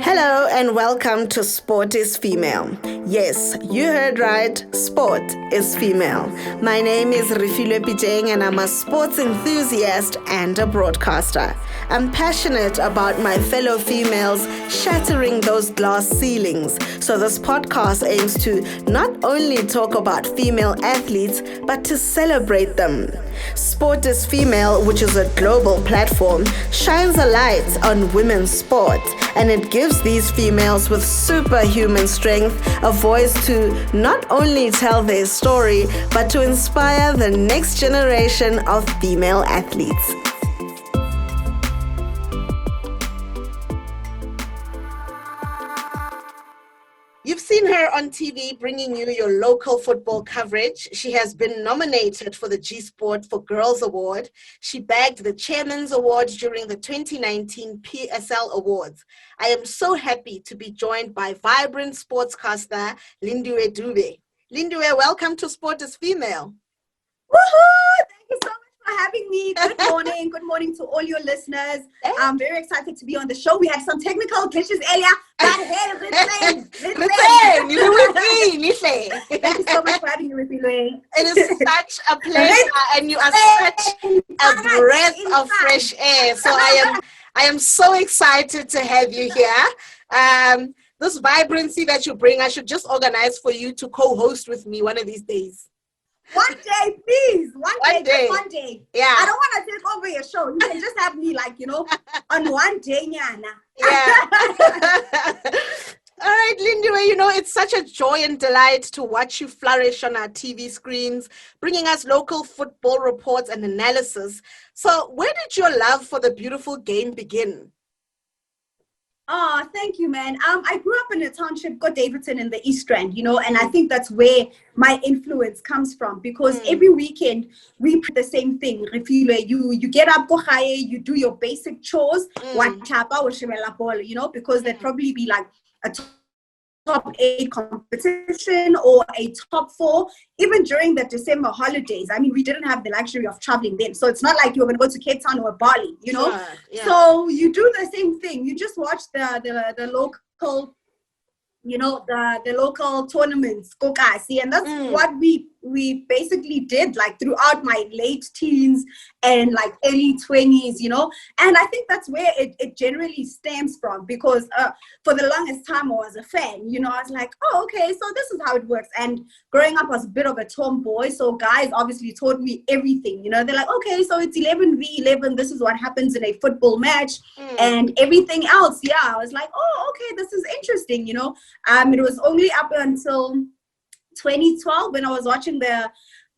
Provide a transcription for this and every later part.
Hello and welcome to Sport is Female. Yes, you heard right, Sport is Female. My name is Refilwe Piteng and I'm a sports enthusiast and a broadcaster. I'm passionate about my fellow females shattering those glass ceilings. So this podcast aims to not only talk about female athletes, but to celebrate them. Sport is Female, which is a global platform, shines a light on women's sport, and it gives these females with superhuman strength a voice to not only tell their story, but to inspire the next generation of female athletes. You've seen her on TV bringing you your local football coverage. She has been nominated for the G Sport for Girls Award. She bagged the Chairman's Award during the 2019 PSL Awards. I am so happy to be joined by vibrant sportscaster Lindiwe Dube. Lindiwe, welcome to Sport is Female. Woohoo! Thank you so much for having me. Good morning. Good morning to all your listeners. I'm very excited to be on the show. We had some technical glitches earlier. But hey, listen. Thank you so much for having me, Refilwe. It is such a pleasure, and you are such a breath of fresh air. So I am so excited to have you here. This vibrancy that you bring, I should just organize for you to co-host with me one of these days. One day, please. One day. Yeah. I don't want to take over your show. You can just have me, on one day, Nyana. Yeah. All right, Lindiwe, it's such a joy and delight to watch you flourish on our TV screens, bringing us local football reports and analysis. So where did your love for the beautiful game begin? Oh, thank you, man. I grew up in a township called Davidson in the East Rand, and I think that's where my influence comes from, because every weekend we do the same thing. You get up, go high, you do your basic chores, because there'd probably be like a top 8 competition or a top 4, even during the December holidays. I mean, we didn't have the luxury of traveling then. So it's not like you were going to go to Cape Town or Bali, Sure, yeah. So you do the same thing. You just watch the local, the local tournaments, kokasi, and that's what we basically did throughout my late teens and early 20s, and I think that's where it generally stems from, because for the longest time I was a fan, I was like, oh, okay, so this is how it works. And growing up I was a bit of a tomboy, so guys obviously taught me everything, they're like, okay, so it's 11v11, this is what happens in a football match, and everything else. I was like, oh, okay, this is interesting. It was only up until 2012 when I was watching the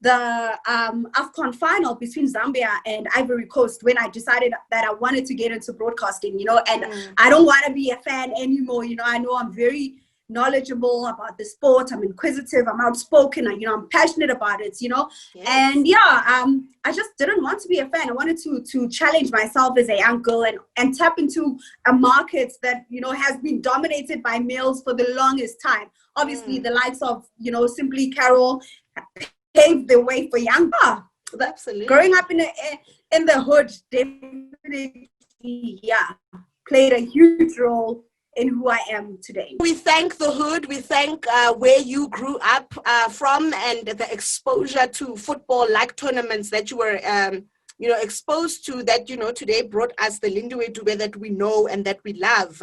AFCON final between Zambia and Ivory Coast, when I decided that I wanted to get into broadcasting, and I don't want to be a fan anymore. I know I'm very knowledgeable about the sport. I'm inquisitive, I'm outspoken, I'm passionate about it, Yes. And I just didn't want to be a fan. I wanted to challenge myself as a young girl and tap into a market that, has been dominated by males for the longest time. Obviously, the likes of, Simply Carol paved the way for young. Absolutely. Growing up in the hood, definitely, played a huge role in who I am today. We thank the hood. We thank where you grew up from, and the exposure to football-like tournaments that you were exposed to, that, today brought us the Lindiwe Dube that we know and that we love.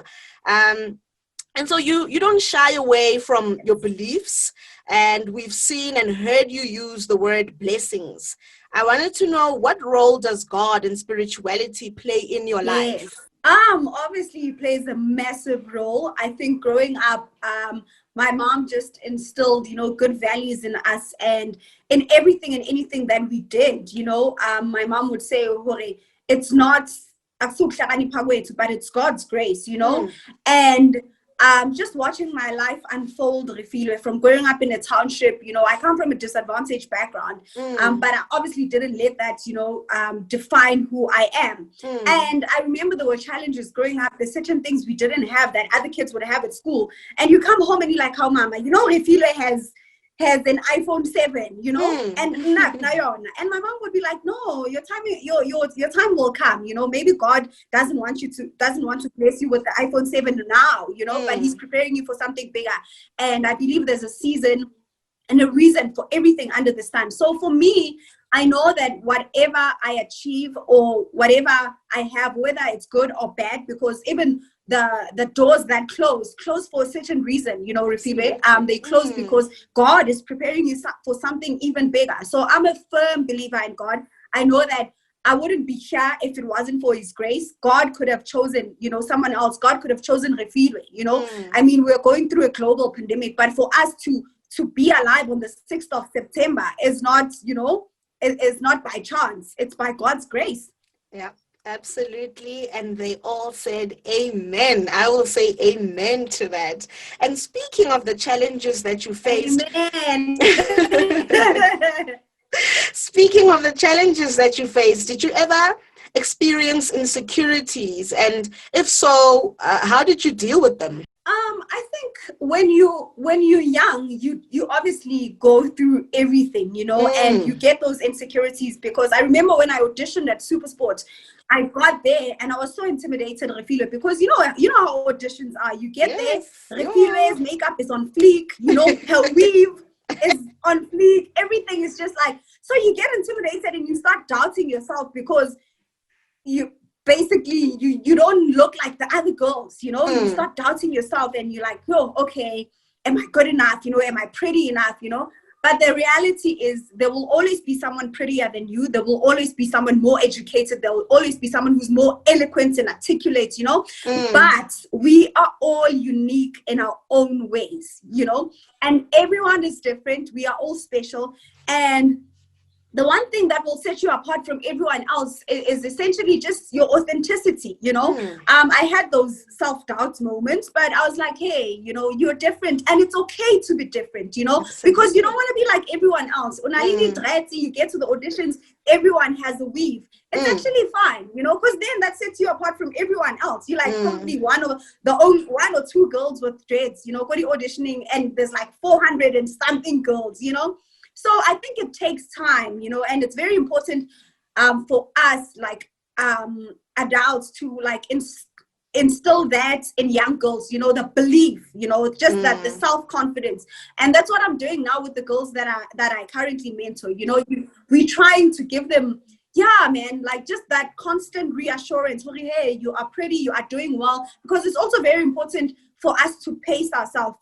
And so you don't shy away from your beliefs, and we've seen and heard you use the word blessings. I wanted to know, what role does God and spirituality play in your life? Yes. Obviously it plays a massive role. I think growing up, my mom just instilled, good values in us, and in everything and anything that we did. My mom would say, it's not, but it's God's grace, and just watching my life unfold, Refilwe, from growing up in a township. I come from a disadvantaged background, but I obviously didn't let that, define who I am. And I remember there were challenges growing up. There's certain things we didn't have that other kids would have at school. And you come home and you're like, oh, mama, Refilwe has an iPhone 7, you know, and Nayona. And my mom would be like, no, your time will come, you know. Maybe God doesn't want to bless you with the iPhone 7 now, you know, but he's preparing you for something bigger. And I believe there's a season and a reason for everything under the sun. So for me, I know that whatever I achieve or whatever I have, whether it's good or bad, because even the doors that close for a certain reason, you know, Refiwe, they close because God is preparing you for something even bigger. So I'm a firm believer in God. I know that I wouldn't be here if it wasn't for his grace. God could have chosen, you know, someone else. God could have chosen Refiwe, you know. I mean, we're going through a global pandemic, but for us to be alive on the 6th of September is not, you know, it's not by chance. It's by God's grace. Yeah, absolutely. And they all said amen. I will say amen to that. And speaking of the challenges that you faced. Amen. Speaking of the challenges that you faced, did you ever experience insecurities? And if so, how did you deal with them? I think when you're young, you obviously go through everything, you know, and you get those insecurities, because I remember when I auditioned at SuperSport, I got there and I was so intimidated, Refiwe, because you know how auditions are. You get there, Refiwe's makeup is on fleek, you know, her weave is on fleek, everything is just like, so you get intimidated and you start doubting yourself, because you basically you don't look like the other girls, you know. You start doubting yourself and you're like, oh, okay, am I good enough, you know, am I pretty enough, you know. But the reality is there will always be someone prettier than you. There will always be someone more educated. There will always be someone who's more eloquent and articulate, you know. But we are all unique in our own ways, you know, and everyone is different. We are all special. And the one thing that will set you apart from everyone else is essentially just your authenticity, you know. I had those self-doubt moments, but I was like, hey, you know, you're different, and it's okay to be different, you know. Absolutely. Because you don't want to be like everyone else. You get to the auditions, everyone has a weave. It's actually fine, you know, because then that sets you apart from everyone else. You're like probably one or two girls with dreads, you know, go to auditioning, and there's like 400 and something girls, you know. So I think it takes time, you know, and it's very important for us, like adults, to like instill that in young girls, you know, the belief, you know, just that the self-confidence. And that's what I'm doing now with the girls that I currently mentor. You know, we're trying to give them, yeah, man, like just that constant reassurance. Hey, you are pretty, you are doing well, because it's also very important for us to pace ourselves.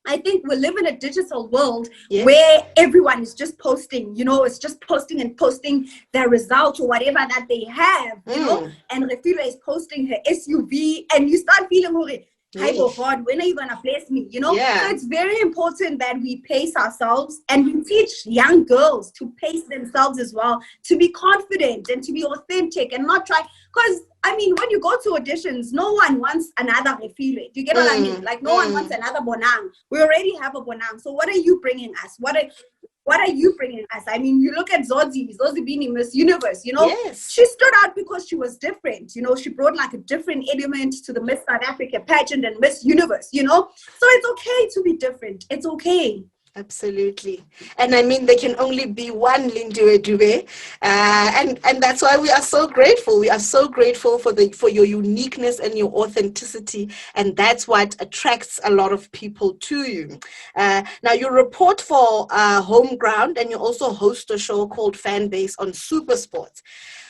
I think we live in a digital world where everyone is just posting, you know, it's just posting and posting their results or whatever that they have, you know, and Refiwe is posting her SUV, and you start feeling, oh God, when are you going to bless me, you know? So it's very important that we pace ourselves, and we teach young girls to pace themselves as well, to be confident and to be authentic and not try, because I mean, when you go to auditions, no one wants another Refiwe. Do you get what I mean? Like, no one wants another Bonang. We already have a Bonang. So what are you bringing us? What are you bringing us? I mean, you look at Zozi being Miss Universe, you know, she stood out because she was different. You know, she brought like a different element to the Miss South Africa pageant and Miss Universe, you know. So it's okay to be different. It's okay. Absolutely. And I mean, there can only be one Lindiwe Dube. And that's why we are so grateful. We are so grateful for your uniqueness and your authenticity. And that's what attracts a lot of people to you. Now, you report for Home Ground, and you also host a show called Fanbase on SuperSport.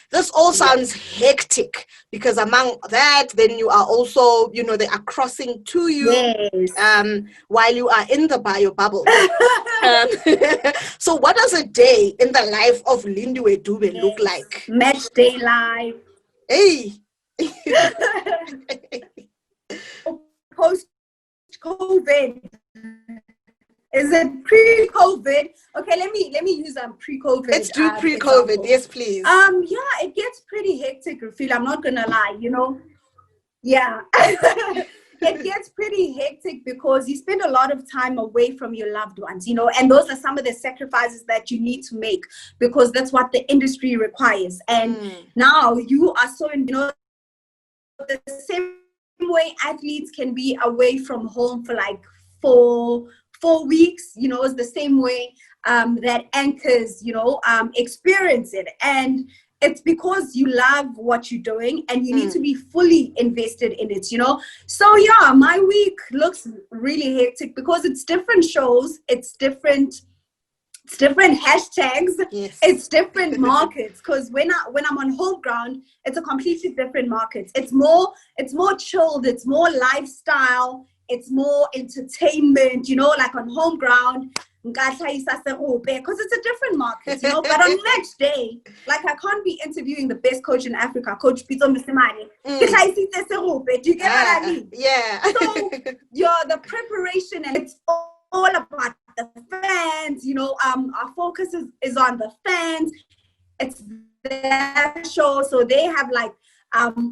This all sounds hectic, because among that, then you are also, you know, they are crossing to you while you are in the bio bubble. So what does a day in the life of Lindiwe Dube look like? Match day life. Hey. Post-COVID. Is it pre-COVID? Okay, let me use pre-COVID. Let's do pre-COVID. Example. Yes, please. Yeah, it gets pretty hectic, Rafil. I'm not gonna lie, you know. Yeah. It gets pretty hectic because you spend a lot of time away from your loved ones, you know, and those are some of the sacrifices that you need to make, because that's what the industry requires. And now you are so, you know, the same way athletes can be away from home for like 4 weeks, you know, is the same way that anchors, you know, experience it. And it's because you love what you're doing and you need to be fully invested in it, you know. So yeah, my week looks really hectic because it's different shows, it's different hashtags, yes. It's different markets. Because when I'm on home ground, it's a completely different market. It's more chilled, it's more lifestyle, it's more entertainment, you know, like on home ground. Because it's a different market, you know. But on match day, like I can't be interviewing the best coach in Africa, Coach Pito Msimane. Do you get what I mean? Yeah. So the preparation, and it's all about the fans, you know. Our focus is on the fans. It's their show, so they have like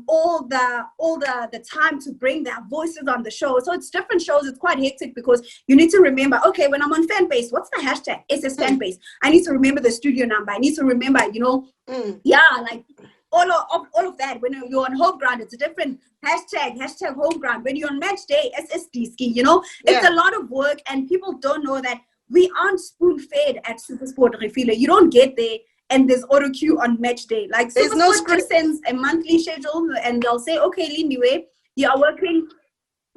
all the time to bring their voices on the show. So it's different shows. It's quite hectic because you need to remember, okay, when I'm on fan base, what's the hashtag? SS fan base. I need to remember the studio number. I need to remember, you know, like all of that. When you're on home ground, it's a different hashtag home ground. When you're on match day, SSD ski, you know, it's a lot of work, and people don't know that we aren't spoon fed at SuperSport Refile. You don't get there and there's auto cue on match day. Like there's SuperSport no script. Just sends a monthly schedule and they'll say, okay, Lindiwe, you are working.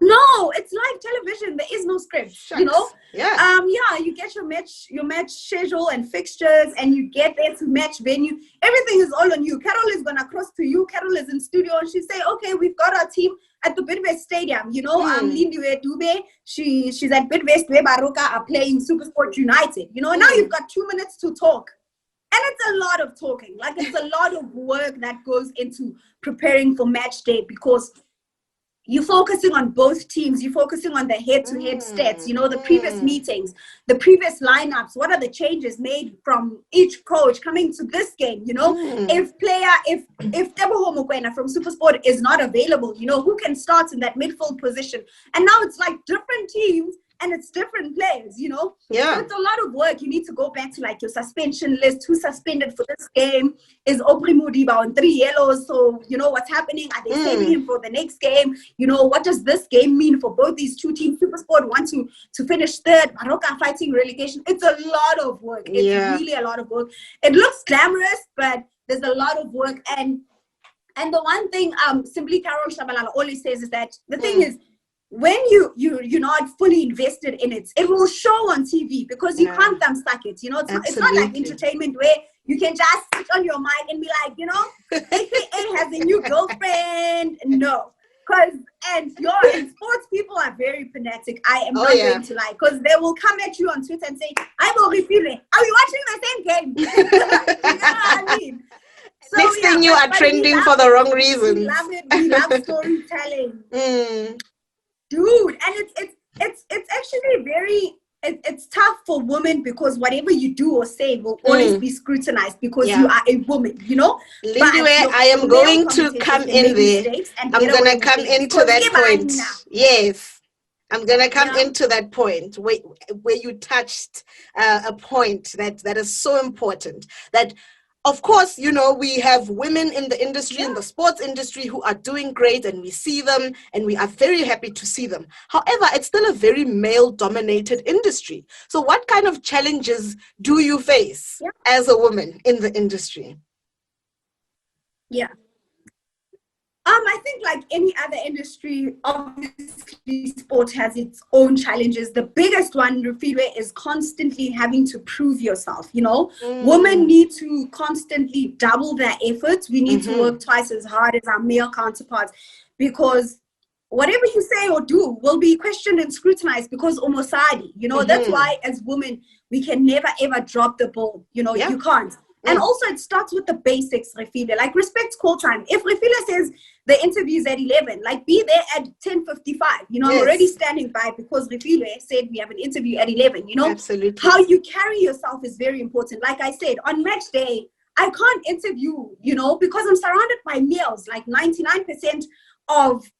No, it's live television. There is no script. Shucks. You know. Yeah. You get your match schedule and fixtures, and you get there to match venue. Everything is all on you. Carol is gonna cross to you. Carol is in studio, and she say, okay, we've got our team at the Bidvest Stadium. You know, Lindiwe Dube, she's at Bidvest where Baroka are playing SuperSport United. You know, now you've got 2 minutes to talk. And it's a lot of talking. Like, it's a lot of work that goes into preparing for match day, because you're focusing on both teams. You're focusing on the head-to-head stats, you know, the previous meetings, the previous lineups. What are the changes made from each coach coming to this game? You know, if Teboho Mokoena from SuperSport is not available, you know, who can start in that midfield position? And now it's like different teams and it's different players, you know? Yeah. So it's a lot of work. You need to go back to like your suspension list. Who's suspended for this game? Is Aubrey Modiba on 3 yellows? So, you know, what's happening? Are they saving him for the next game? You know, what does this game mean for both these two teams? SuperSport want to finish third. Baroka fighting relegation. It's a lot of work. It's really a lot of work. It looks glamorous, but there's a lot of work. And the one thing Simply Carol Shabalala always says is that the thing is, when you're not fully invested in it, it will show on TV, because you can't thumbsuck it. You know, it's not like entertainment where you can just switch on your mic and be like, you know, AKA has a new girlfriend. No, and sports people are very fanatic. I am not going to lie, because they will come at you on Twitter and say, I will repeat it. Are you watching the same game? You know what I mean? So, next thing you are trending for the wrong reason. We love it. We love storytelling. Dude, and it's actually very it's tough for women, because whatever you do or say will always be scrutinized, because you are a woman, you know. Lindiwe, I am going to come in there. I'm going to come into that point. Yes. I'm going to come into that point where you touched a point that is so important. That, of course, you know, we have women in the industry, in the sports industry, who are doing great, and we see them and we are very happy to see them. However, it's still a very male-dominated industry. So what kind of challenges do you face as a woman in the industry? Yeah. I think like any other industry, obviously sport has its own challenges. The biggest one, Refilwe, is constantly having to prove yourself. You know, women need to constantly double their efforts. We need to work twice as hard as our male counterparts, because whatever you say or do will be questioned and scrutinized, because omosadi, you know, that's why as women, we can never ever drop the ball. You know, you can't. And also it starts with the basics, Refile, like respect call time. If Refile says the interview is at 11, like be there at 10:55. You know, I'm already standing by, because Refile said we have an interview at 11, you know. Absolutely. How you carry yourself is very important. Like I said, on match day, I can't interview, you know, because I'm surrounded by males, like 99% of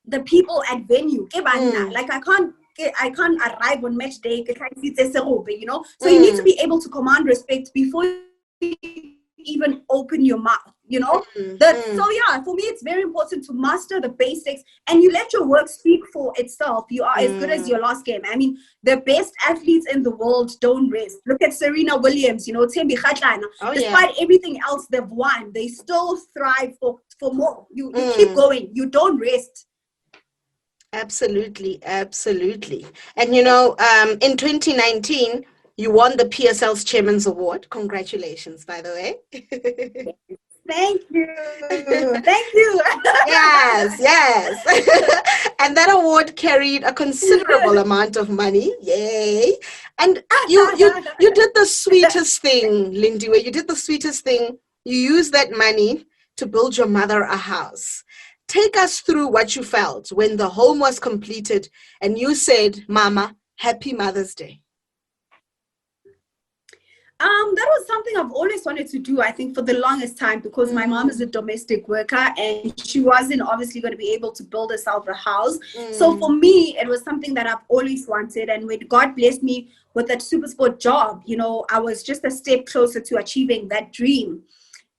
the people at venue. Like I can't arrive on match day, you know. So you need to be able to command respect before even open your mouth, So yeah, for me it's very important to master the basics, and you let your work speak for itself. You are as good as your last game. I mean, the best athletes in the world don't rest. Look at Serena Williams, Thembi Kgatlana. Despite everything else they've won, they still thrive for more. You keep going, you don't rest. Absolutely. And in 2019 you won the PSL's Chairman's Award. Congratulations, by the way. Thank you. Yes. And that award carried a considerable amount of money. Yay. And you did the sweetest thing, Lindiwe. You did the sweetest thing. You used that money to build your mother a house. Take us through what you felt when the home was completed and you said, Mama, happy Mother's Day. That was something I've always wanted to do, I think, for the longest time, because my mom is a domestic worker and she wasn't obviously going to be able to build herself a house. So for me, it was something that I've always wanted. And when God blessed me with that SuperSport job, I was just a step closer to achieving that dream.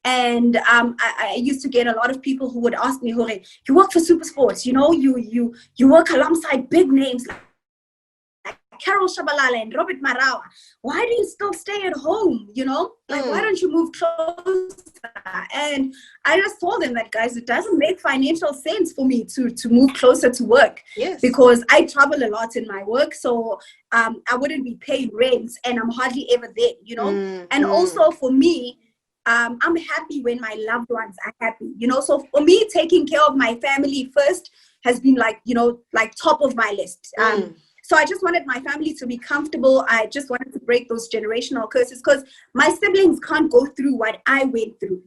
And I used to get a lot of people who would ask me, Hore, you work for SuperSport, you work alongside big names like Carol Shabalala and Robert Marawa. Why do you still stay at home? Why don't you move closer? And I just told them that, guys, it doesn't make financial sense for me to move closer to work. Yes. Because I travel a lot in my work. So I wouldn't be paying rent and I'm hardly ever there, And also for me, I'm happy when my loved ones are happy, So for me, taking care of my family first has been like top of my list. So I just wanted my family to be comfortable. I just wanted to break those generational curses because my siblings can't go through what I went through,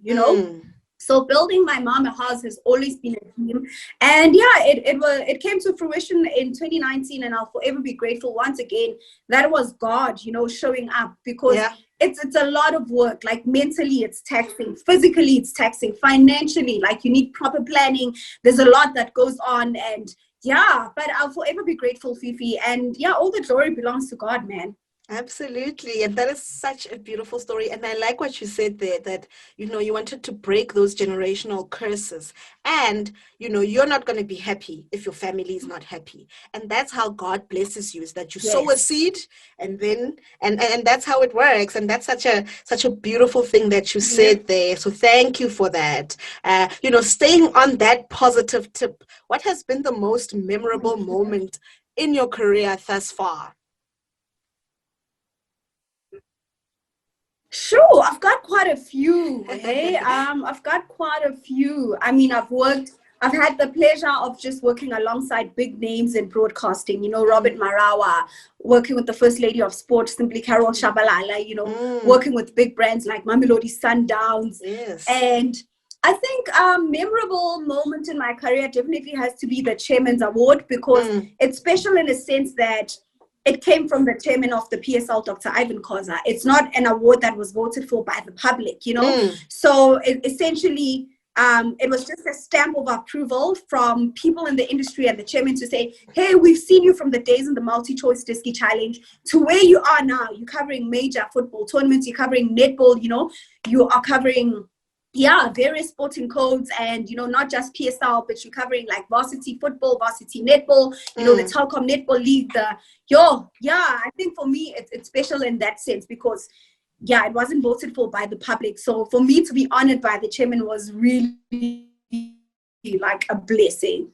So building my mom a house has always been a dream. And yeah, it came to fruition in 2019, and I'll forever be grateful once again. That was God, showing up, because it's a lot of work. Like mentally it's taxing, physically it's taxing, financially, like you need proper planning. There's a lot that goes on, and yeah, but I'll forever be grateful, Fifi. And yeah, all the glory belongs to God, man. Absolutely. And that is such a beautiful story. And I like what you said there, that, you wanted to break those generational curses. And, you're not going to be happy if your family is not happy. And that's how God blesses you, is that you sow a seed and then, and that's how it works. And that's such a beautiful thing that you said there. So thank you for that. Staying on that positive tip, what has been the most memorable moment in your career thus far? Sure, I've got quite a few. Hey, I've got quite a few. I mean, I've had the pleasure of just working alongside big names in broadcasting, Robert Marawa, working with the First Lady of Sport, simply Carol Shabalala, working with big brands like Mamelodi Sundowns. Yes. And I think a memorable moment in my career definitely has to be the Chairman's Award, because it's special in a sense that it came from the chairman of the PSL, Dr. Ivan Khoza. It's not an award that was voted for by the public, So essentially, it was just a stamp of approval from people in the industry and the chairman to say, hey, we've seen you from the days in the multi-choice Diski Challenge to where you are now. You're covering major football tournaments, you're covering netball, you are covering various sporting codes, and not just PSL, but you're covering like varsity football, varsity netball, the Telkom Netball League. I think for me it's special in that sense, because it wasn't voted for by the public. So for me to be honored by the chairman was really like a blessing.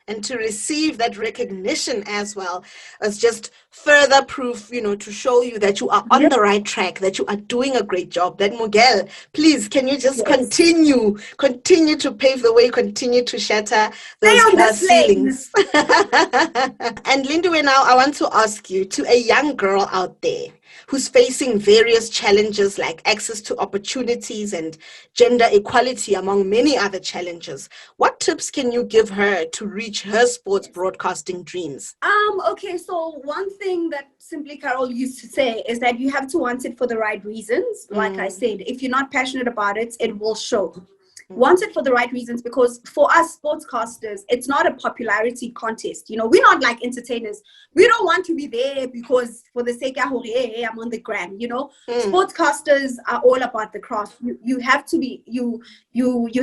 And to receive that recognition as well as just further proof, to show you that you are on the right track, that you are doing a great job. That Miguel, please, can you just continue to pave the way, continue to shatter those glass ceilings? And Lindiwe, now I want to ask you, to a young girl out there who's facing various challenges like access to opportunities and gender equality, among many other challenges, what tips can you give her to reach her sports broadcasting dreams? Okay, so one thing that simply Carol used to say is that you have to want it for the right reasons. Like I said, if you're not passionate about it, it will show. Wanted for the right reasons, because for us sportscasters, it's not a popularity contest. You know, we're not like entertainers. We don't want to be there because for the sake of, hey, I'm on the gram, you know. Sportscasters are all about the craft. You have to be, you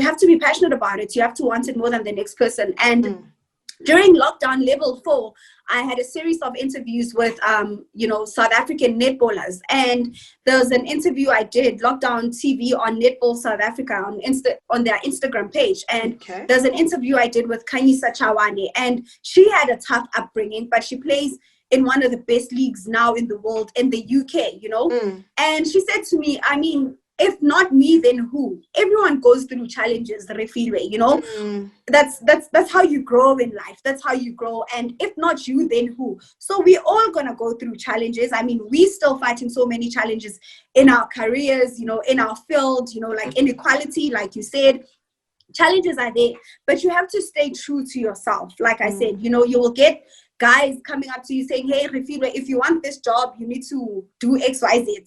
have to be passionate about it. You have to want it more than the next person. And during lockdown level 4, I had a series of interviews with, South African netballers. And there was an interview I did, Lockdown TV on Netball South Africa on their Instagram page. And there's an interview I did with Kanyisa Chawane. And she had a tough upbringing, but she plays in one of the best leagues now in the world, in the UK, you know. And she said to me, I mean, if not me, then who? Everyone goes through challenges, Refilwe, you know. That's how you grow in life. That's how you grow. And if not you, then who? So we're all gonna go through challenges. I mean, we're still fighting so many challenges in our careers, you know, in our field, you know, like inequality, like you said. Challenges are there, but you have to stay true to yourself. Like I said, you know, you will get guys coming up to you saying, hey, Refilwe, if you want this job, you need to do X, Y, Z.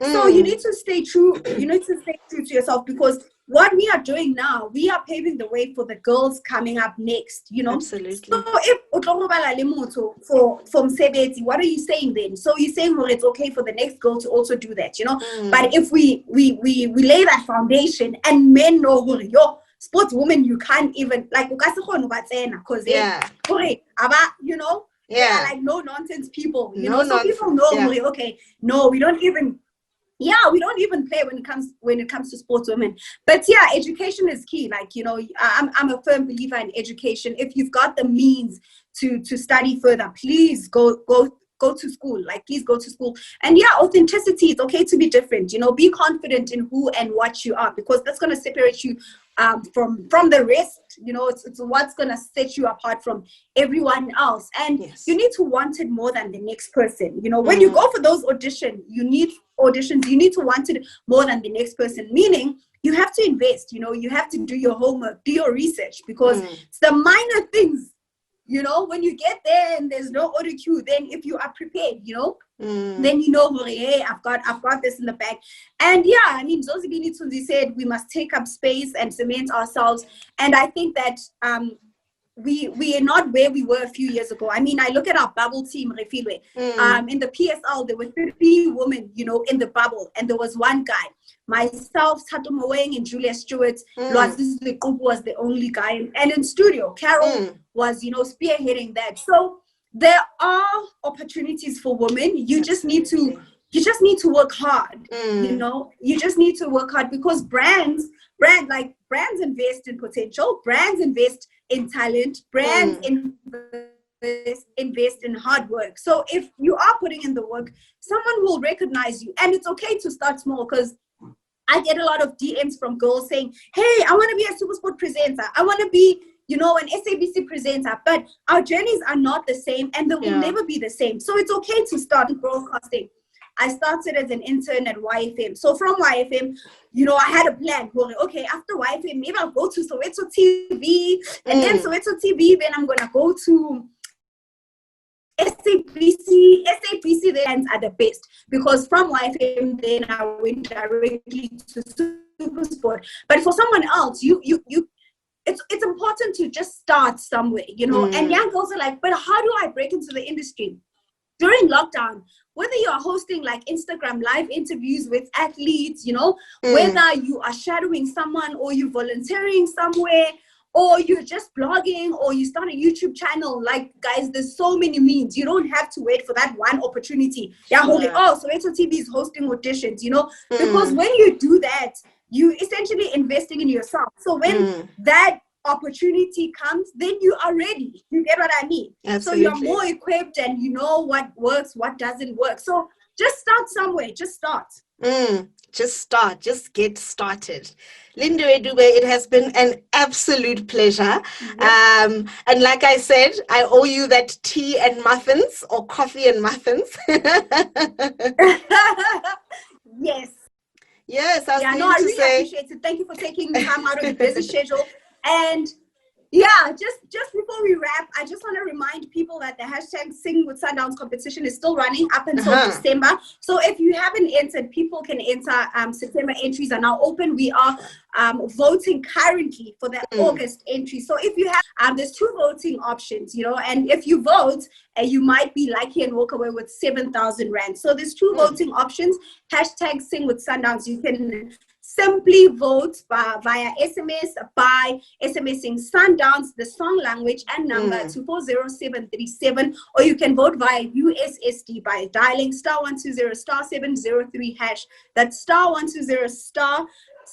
So you need to stay true. You need to stay true to yourself, because what we are doing now, we are paving the way for the girls coming up next, you know. Absolutely. So if from Sebeti, what are you saying then? So you're saying, well, it's okay for the next girl to also do that, you know. But if we lay that foundation and men know who yo sports woman, you can't even like because you know, they are like no nonsense people, you know. So people know okay, no, we don't even play when it comes to sports women. But yeah, education is key. Like, you know, I'm a firm believer in education. If you've got the means to study further, please go to school. Like, please go to school. And yeah, authenticity, it's okay to be different, you know. Be confident in who and what you are, because that's going to separate you from the rest. You know, it's what's going to set you apart from everyone else. And you need to want it more than the next person. You know, when you go for those auditions, you need to want it more than the next person, meaning you have to invest. You know, you have to do your homework, do your research, because it's the minor things. You know, when you get there and there's no audio cue, then if you are prepared, you know, then you know, hey, I've got this in the bag. And yeah, I mean, Zozibini Tunzi said we must take up space and cement ourselves. And I think that we are not where we were a few years ago. I mean, I look at our bubble team, Refilwe. In the PSL, there were 3 women, you know, in the bubble, and there was one guy. Myself, Tato Moeng, and Julia Stewart, was the only guy. And in studio, Carol was, you know, spearheading that. So there are opportunities for women. You just need to work hard. You know, you just need to work hard, because brands invest in potential, brands invest in talent, brands invest in hard work. So if you are putting in the work, someone will recognize you. And it's okay to start small, because I get a lot of DMs from girls saying, hey, I want to be a SuperSport presenter. I want to be, you know, an SABC presenter. But our journeys are not the same, and they will never be the same. So it's okay to start broadcasting. I started as an intern at YFM. So from YFM, you know, I had a plan. Okay, after YFM, maybe I'll go to Soweto TV. And then Soweto TV, then I'm going to go to SABC. SABC then are the best, because from YFM, then I went directly to SuperSport. But for someone else, it's important to just start somewhere, you know. And young girls are like, but how do I break into the industry? During lockdown, whether you are hosting like Instagram live interviews with athletes, you know, whether you are shadowing someone, or you're volunteering somewhere, or you're just blogging, or you start a YouTube channel, like, guys, there's so many means. You don't have to wait for that one opportunity. So Soweto TV is hosting auditions, you know, because when you do that, you essentially investing in yourself. So when that opportunity comes, then you are ready. You get what I mean? Absolutely. So you're more equipped, and you know what works, what doesn't work. So just start somewhere. Just start. Just get started. Lindiwe Dube, it has been an absolute pleasure. And like I said, I owe you that tea and muffins, or coffee and muffins. Yes, I really appreciate it. Thank you for taking the time out of your busy schedule. And Yeah, just before we wrap, I just want to remind people that the hashtag Sing with Sundowns competition is still running up until December. So if you haven't entered, people can enter. September entries are now open. We are voting currently for the August entry. So if you have, there's 2 voting options, and if you vote, you might be lucky and walk away with 7,000 rand. So there's 2 voting options. Hashtag Sing with Sundowns. You can simply vote via SMS by SMSing Sundowns, the song language and number to 40737, or you can vote via USSD by dialing *120 *703 hash. That's *120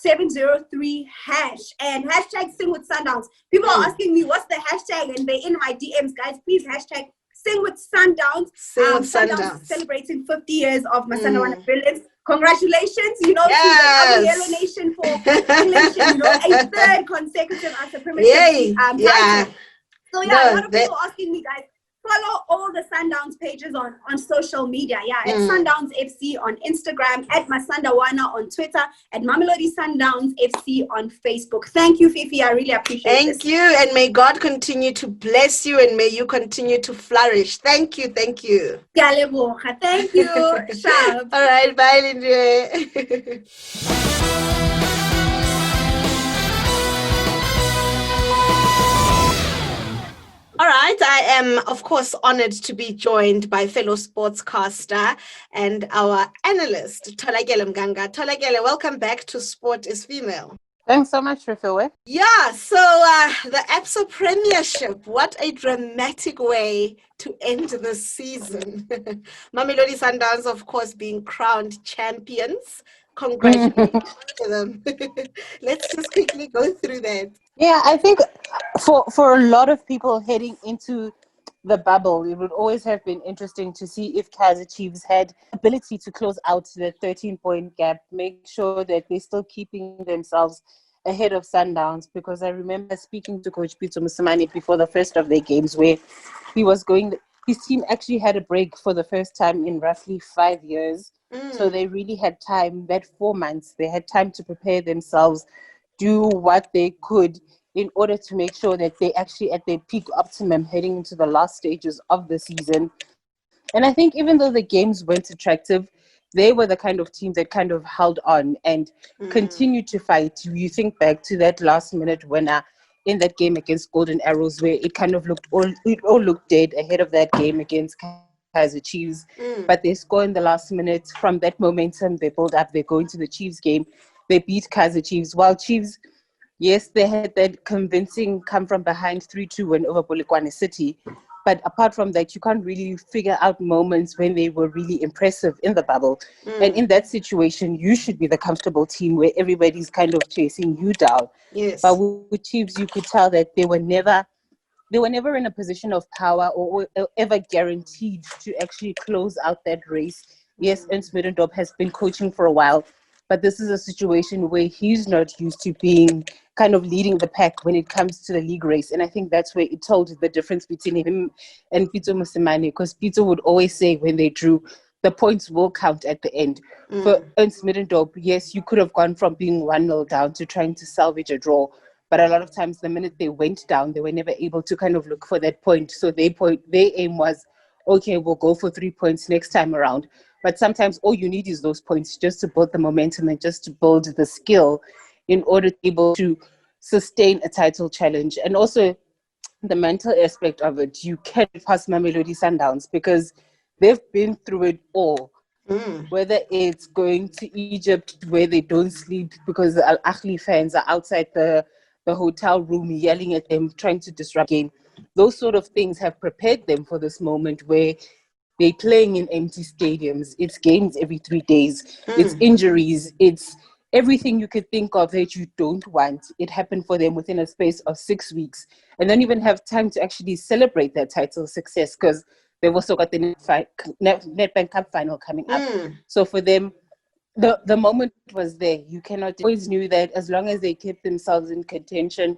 *703 hash, and hashtag Sing with Sundowns. People are asking me what's the hashtag, and they're in my DMs, guys. Please hashtag Sing with Sundowns. Sundowns is celebrating 50 years of Masana Brilliance. Congratulations, to the Abu Yellow Nation for clinching, a 3rd consecutive as a premiership title. So a lot of people asking me, guys, follow all the Sundowns pages on social media. At Sundowns FC on Instagram, at Masandawana on Twitter, at Mamelodi Sundowns FC on Facebook. Thank you, Fifi. I really appreciate this. Thank you, and may God continue to bless you, and may you continue to flourish. Thank you. Thank you. Thank you, Shab. All right, bye, Lindiwe. All right, I am, of course, honored to be joined by fellow sportscaster and our analyst, Tholakele Mganga. Tholakele, welcome back to Sport is Female. Thanks so much, Rifilwe. Yeah, so the ABSA Premiership, what a dramatic way to end the season. Mamelodi Sundowns, of course, being crowned champions. Congratulations to them. Let's just quickly go through that. Yeah, I think for a lot of people heading into the bubble, it would always have been interesting to see if Kaizer Chiefs had ability to close out the 13-point gap, make sure that they're still keeping themselves ahead of Sundowns, because I remember speaking to Coach Peter Musimane before the first of their games where his team actually had a break for the first time in roughly 5 years. So they really had time, that 4 months, they had time to prepare themselves, do what they could in order to make sure that they actually at their peak optimum heading into the last stages of the season. And I think even though the games weren't attractive, they were the kind of team that kind of held on and continued to fight. You think back to that last minute winner in that game against Golden Arrows, where it kind of all looked dead ahead of that game against Kaizer Chiefs. But they score in the last minute. From that momentum, they build up, they go into the Chiefs game. They beat Kaizer Chiefs. While Chiefs, yes, they had that convincing come from behind 3-2 win over Polokwane City. But apart from that, you can't really figure out moments when they were really impressive in the bubble. And in that situation, you should be the comfortable team where everybody's kind of chasing you down. Yes. But with Chiefs, you could tell that they were never in a position of power or ever guaranteed to actually close out that race. Yes, Ernst Middendorp has been coaching for a while, but this is a situation where he's not used to being kind of leading the pack when it comes to the league race. And I think that's where it told the difference between him and Peter Musimane, because Peter would always say when they drew, the points will count at the end. For Ernst Middendorp, yes, you could have gone from being 1-0 down to trying to salvage a draw. But a lot of times, the minute they went down, they were never able to kind of look for that point. So their aim was, okay, we'll go for 3 points next time around. But sometimes all you need is those points just to build the momentum and just to build the skill in order to be able to sustain a title challenge. And also the mental aspect of it, you can't pass Mamelodi Sundowns because they've been through it all. Whether it's going to Egypt where they don't sleep because the Al Ahly fans are outside the hotel room yelling at them, trying to disrupt the game. Those sort of things have prepared them for this moment where they're playing in empty stadiums. It's games every 3 days. It's injuries. It's everything you could think of that you don't want. It happened for them within a space of 6 weeks. And don't even have time to actually celebrate their title success because they've also got the Nedbank Cup final coming up. So for them, the moment was there. You cannot always knew that as long as they kept themselves in contention,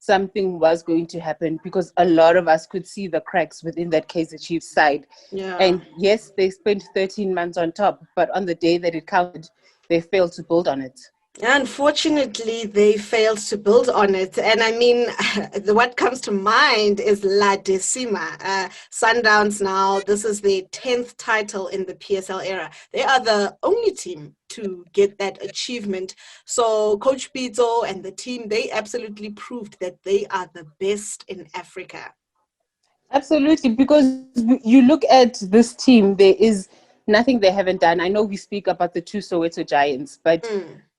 something was going to happen because a lot of us could see the cracks within that Kaizer Chiefs side. Yeah. And yes, they spent 13 months on top, but on the day that it counted, they failed to build on it. Unfortunately, they failed to build on it. And I mean, what comes to mind is La Decima. Sundowns now, this is their 10th title in the PSL era. They are the only team to get that achievement. So Coach Pito and the team, they absolutely proved that they are the best in Africa. Absolutely, because you look at this team, there is nothing they haven't done. I know we speak about the two Soweto Giants, but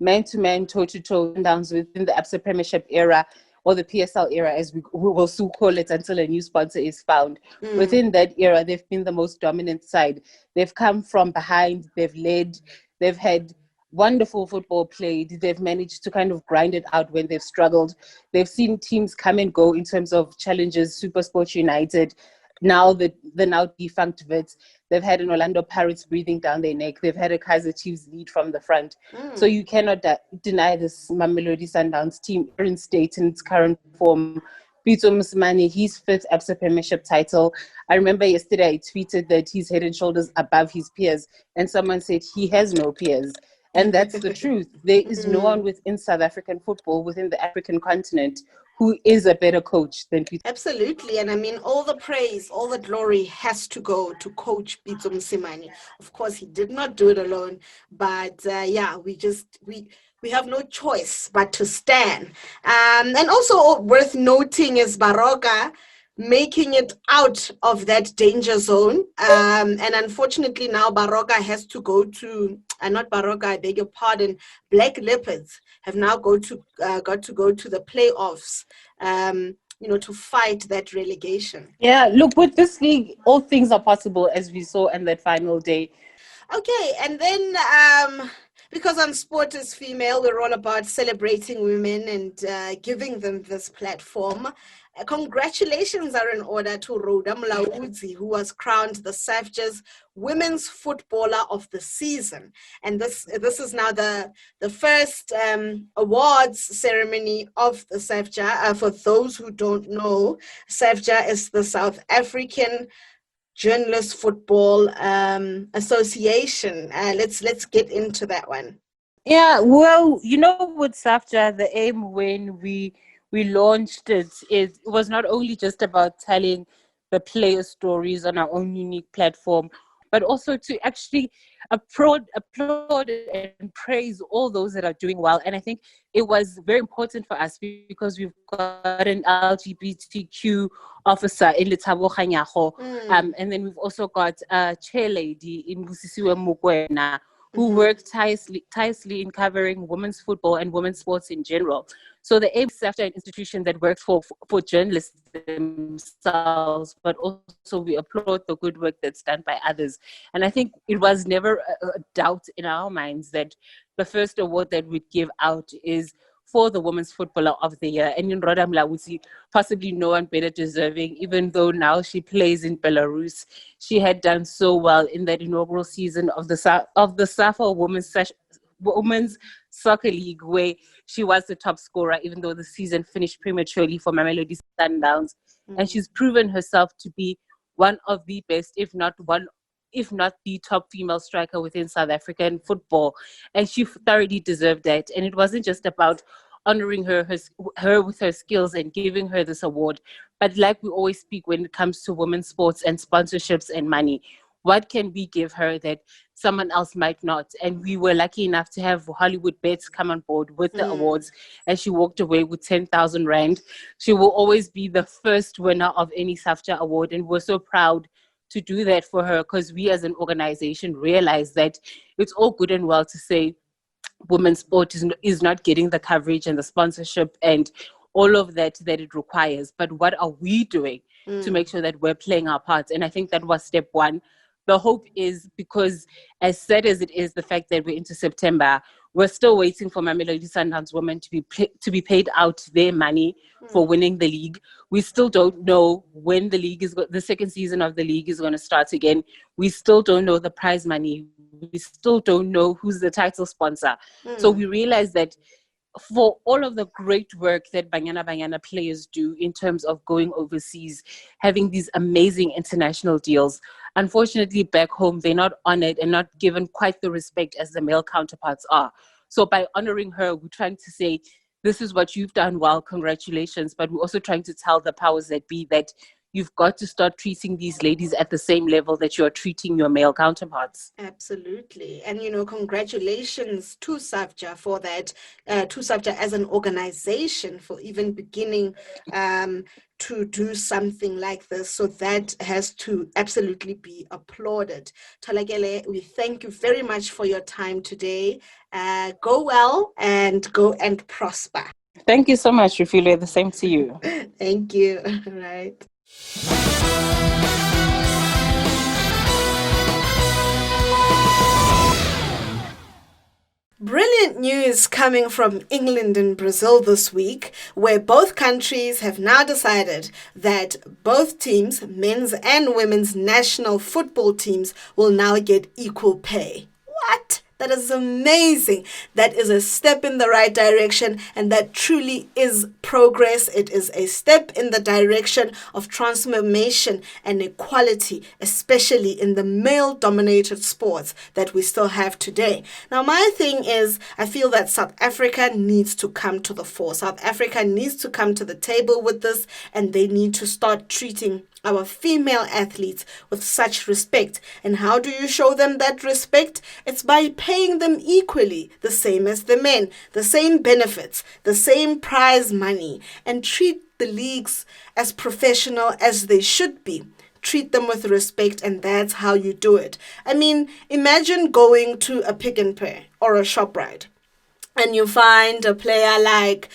man-to-man, toe-to-toe downs within the Absa Premiership era or the PSL era, as we will soon call it until a new sponsor is found. Within that era, they've been the most dominant side. They've come from behind, they've led, they've had wonderful football played. They've managed to kind of grind it out when they've struggled. They've seen teams come and go in terms of challenges, SuperSport United, now the now defunct Wits. They've had an Orlando Pirates breathing down their neck. They've had a Kaizer Chiefs lead from the front. So you cannot deny this Mamelodi Sundowns team in state in its current form. Pito Mosimane, his fifth Absa Premiership title. I remember yesterday I tweeted that he's head and shoulders above his peers, and someone said he has no peers. And that's the truth. There is no one within South African football, within the African continent, who is a better coach than Pito. Absolutely. And I mean, all the praise, all the glory has to go to Coach Pito Mosimane. Of course, he did not do it alone. But yeah, we have no choice but to stand. And also worth noting is Baroka making it out of that danger zone. And unfortunately now Baroka has to go to, not Baroka, I beg your pardon, Black Leopards have now got to go to the playoffs, to fight that relegation. Yeah, look, with this league, all things are possible, as we saw in that final day. Okay, and then because on Sport is Female, we're all about celebrating women and giving them this platform. Congratulations are in order to Rhoda Mlaudzi, who was crowned the SAFJA's Women's Footballer of the Season. And this is now the first awards ceremony of the SAFJA. For those who don't know, SAFJA is the South African Journalist Football Association. Let's get into that one. Yeah, well, with SAFJA, the aim when we launched it was not only just about telling the player stories on our own unique platform, but also to actually applaud and praise all those that are doing well. And I think it was very important for us because we've got an LGBTQ officer in Lethabo Kganyago, and then we've also got a chair lady in Busisiwe Mukwena, who work tirelessly in covering women's football and women's sports in general. So the aim is after an institution that works for journalists themselves, but also we applaud the good work that's done by others. And I think it was never a doubt in our minds that the first award that we'd give out is for the Women's Footballer of the Year. And in Rhoda Mlaudzi, possibly no one better deserving, even though now she plays in Belarus. She had done so well in that inaugural season of the SAFA Women's Soccer League, where she was the top scorer, even though the season finished prematurely for Mamelodi Sundowns. And she's proven herself to be one of the best, if not the top female striker within South African football. And she thoroughly deserved that. And it wasn't just about honoring her with her skills and giving her this award, but like we always speak when it comes to women's sports and sponsorships and money, what can we give her that someone else might not? And we were lucky enough to have Hollywood Bets come on board with the awards, and she walked away with 10,000 Rand. She will always be the first winner of any SAFJA award, and we're so proud to do that for her, because we as an organization realize that it's all good and well to say women's sport is not getting the coverage and the sponsorship and all of that it requires, but what are we doing to make sure that we're playing our parts? And I think that was step one. The hope is, because as sad as it is, the fact that we're into September, we're still waiting for Mamelodi Sundowns women to be paid out their money for winning the league. We still don't know when the second season of the league is going to start again. We still don't know the prize money. We still don't know who's the title sponsor. So we realize that for all of the great work that Banyana players do in terms of going overseas, having these amazing international deals, unfortunately back home they're not honored and not given quite the respect as the male counterparts are. So by honoring her, we're trying to say, this is what you've done well, congratulations. But we're also trying to tell the powers that be that you've got to start treating these ladies at the same level that you're treating your male counterparts. Absolutely. And, congratulations to SAFJA for that, to SAFJA as an organization for even beginning to do something like this. So that has to absolutely be applauded. Thalakele, we thank you very much for your time today. Go well and go and prosper. Thank you so much, Refilwe. The same to you. Thank you. All right. Brilliant news coming from England and Brazil this week, where both countries have now decided that both teams, men's and women's national football teams, will now get equal pay. What? That is amazing. That is a step in the right direction, and that truly is progress. It is a step in the direction of transformation and equality, especially in the male-dominated sports that we still have today. Now, my thing is, I feel that South Africa needs to come to the fore. South Africa needs to come to the table with this, and they need to start treating our female athletes with such respect. And how do you show them that respect? It's by paying them equally, the same as the men, the same benefits, the same prize money, and treat the leagues as professional as they should be. Treat them with respect, and that's how you do it. I mean, imagine going to a Pick n Pay or a ShopRite, and you find a player like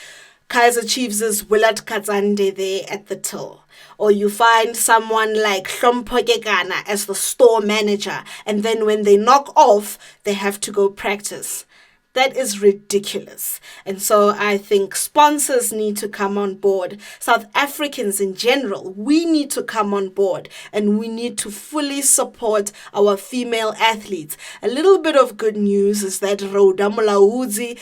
Kaizer Chiefs' Willard Katzande there at the till. Or you find someone like Hlompho Kekana as the store manager, and then when they knock off, they have to go practice. That is ridiculous. And so I think sponsors need to come on board. South Africans in general, we need to come on board, and we need to fully support our female athletes. A little bit of good news is that Rhoda Mulaudzi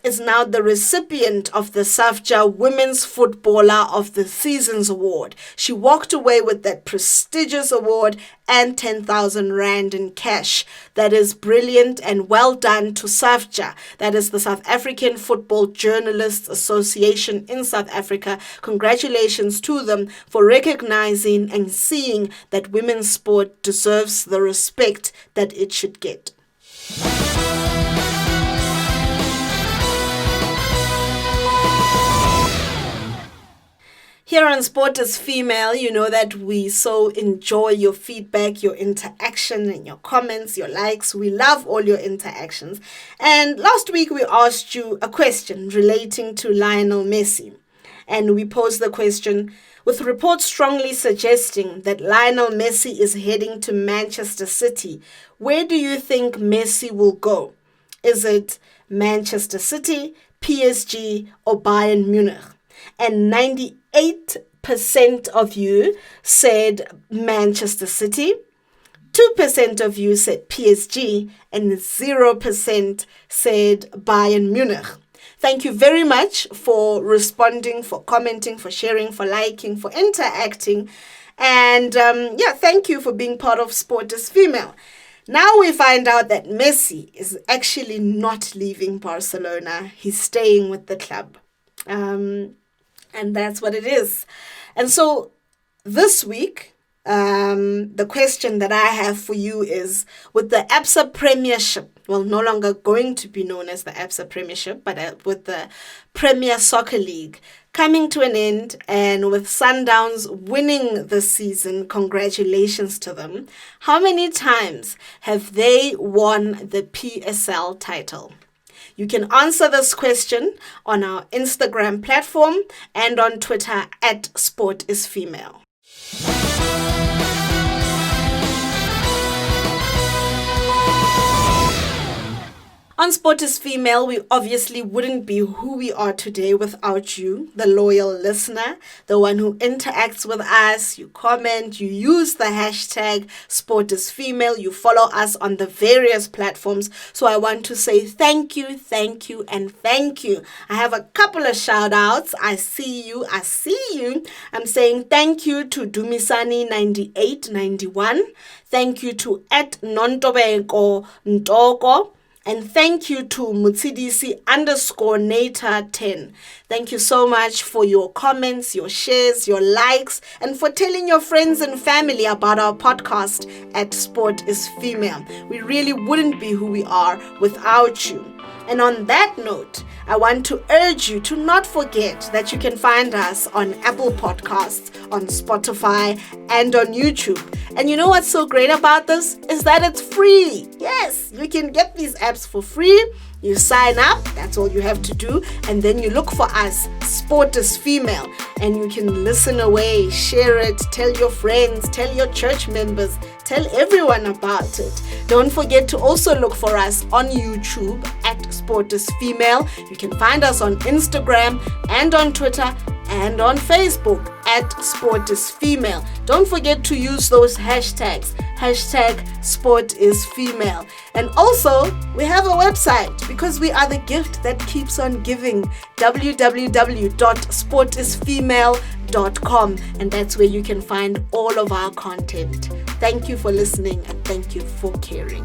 is now the recipient of the SAFJA Women's Footballer of the Seasons Award. She walked away with that prestigious award and 10,000 Rand in cash. That is brilliant, and well done to SAFJA. That is the South African Football Journalists Association in South Africa. Congratulations to them for recognizing and seeing that women's sport deserves the respect that it should get. Here on Sport is Female, you know that we so enjoy your feedback, your interaction, and your comments, your likes. We love all your interactions. And last week we asked you a question relating to Lionel Messi. And we posed the question, with reports strongly suggesting that Lionel Messi is heading to Manchester City, where do you think Messi will go? Is it Manchester City, PSG, or Bayern Munich? And 98% of you said Manchester City, 2% of you said PSG, and 0% said Bayern Munich. Thank you very much for responding, for commenting, for sharing, for liking, for interacting. And thank you for being part of Sport is Female. Now we find out that Messi is actually not leaving Barcelona. He's staying with the club. And that's what it is. And so this week, the question that I have for you is, with the ABSA Premiership, well, no longer going to be known as the ABSA Premiership, but with the Premier Soccer League coming to an end, and with Sundowns winning this season, congratulations to them. How many times have they won the PSL title? You can answer this question on our Instagram platform and on Twitter at SportIsFemale. On Sport is Female, we obviously wouldn't be who we are today without you, the loyal listener, the one who interacts with us, you comment, you use the hashtag Sport is Female, you follow us on the various platforms. So I want to say thank you, and thank you. I have a couple of shout outs. I see you. I'm saying thank you to Dumisani9891. Thank you to @Nontobenko Ntoko. And thank you to Mutsidisi_Nater10. Thank you so much for your comments, your shares, your likes, and for telling your friends and family about our podcast at Sport is Female. We really wouldn't be who we are without you. And on that note, I want to urge you to not forget that you can find us on Apple Podcasts, on Spotify, and on YouTube. And you know what's so great about this? Is that it's free. Yes, you can get these apps for free. You sign up, that's all you have to do, and then you look for us, Sport is Female, and you can listen away, share it, tell your friends, tell your church members, tell everyone about it. Don't forget to also look for us on YouTube at Sport is Female. You can find us on Instagram and on Twitter and on Facebook at Sport is Female. Don't forget to use those hashtags, #SportIsFemale. And also, we have a website because we are the gift that keeps on giving, www.sportisfemale.com, and that's where you can find all of our content. Thank you for listening and thank you for caring.